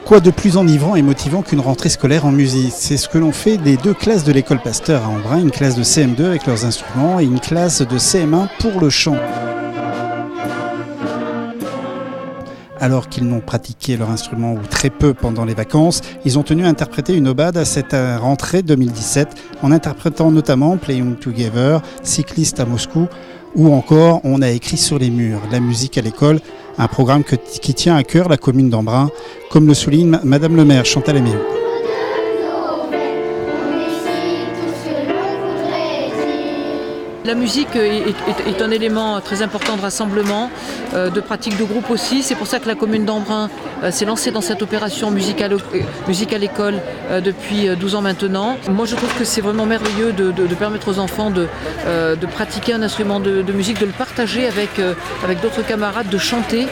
Quoi de plus enivrant et motivant qu'une rentrée scolaire en musique? C'est ce que l'on fait des deux classes de l'école Pasteur à Embrun, une classe de CM2 avec leurs instruments et une classe de CM1 pour le chant. Alors qu'ils n'ont pratiqué leur instrument ou très peu pendant les vacances, ils ont tenu à interpréter une obade à cette rentrée 2017 en interprétant notamment Playing Together, Cycliste à Moscou ou encore On a écrit sur les murs, la musique à l'école, un programme qui tient à cœur la commune d'Embrun, comme le souligne Madame le maire Chantal Améo. La musique est un élément très important de rassemblement, de pratique de groupe aussi. C'est pour ça que la commune d'Embrun s'est lancée dans cette opération musique à l'école depuis 12 ans maintenant. Moi je trouve que c'est vraiment merveilleux de permettre aux enfants de pratiquer un instrument de musique, de le partager avec d'autres camarades, de chanter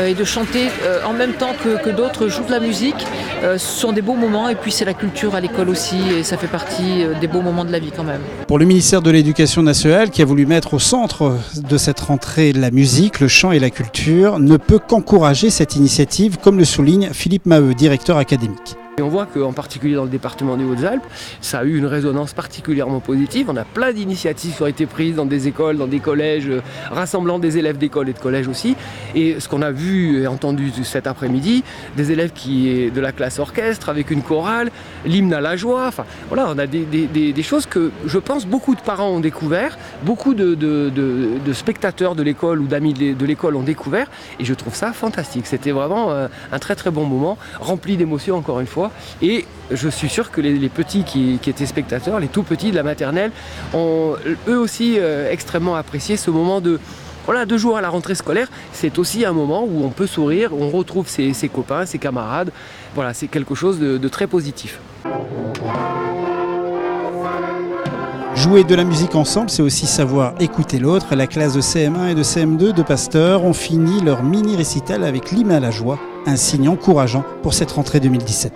et de chanter en même temps que d'autres jouent de la musique. Ce sont des beaux moments et puis c'est la culture à l'école aussi et ça fait partie des beaux moments de la vie quand même. Pour le ministère de l'Éducation nationale, qui a voulu mettre au centre de cette rentrée la musique, le chant et la culture, ne peut qu'encourager cette initiative, comme le souligne Philippe Maheu, directeur académique. Et on voit qu'en particulier dans le département des Hautes-Alpes, ça a eu une résonance particulièrement positive. On a plein d'initiatives qui ont été prises dans des écoles, dans des collèges, rassemblant des élèves d'école et de collège aussi. Et ce qu'on a vu et entendu cet après-midi, des élèves de la classe orchestre avec une chorale, l'hymne à la joie. Enfin, voilà, on a des choses que je pense beaucoup de parents ont découvert, beaucoup de spectateurs de l'école ou d'amis de l'école ont découvert. Et je trouve ça fantastique. C'était vraiment un très très bon moment, rempli d'émotions encore une fois. Et je suis sûr que les petits qui étaient spectateurs, les tout petits de la maternelle, ont eux aussi extrêmement apprécié ce moment de 2 jours à la rentrée scolaire. C'est aussi un moment où on peut sourire, où on retrouve ses copains, ses camarades. Voilà, c'est quelque chose de très positif. Jouer de la musique ensemble, c'est aussi savoir écouter l'autre. La classe de CM1 et de CM2 de Pasteur ont fini leur mini-récital avec l'hymne à la joie, un signe encourageant pour cette rentrée 2017.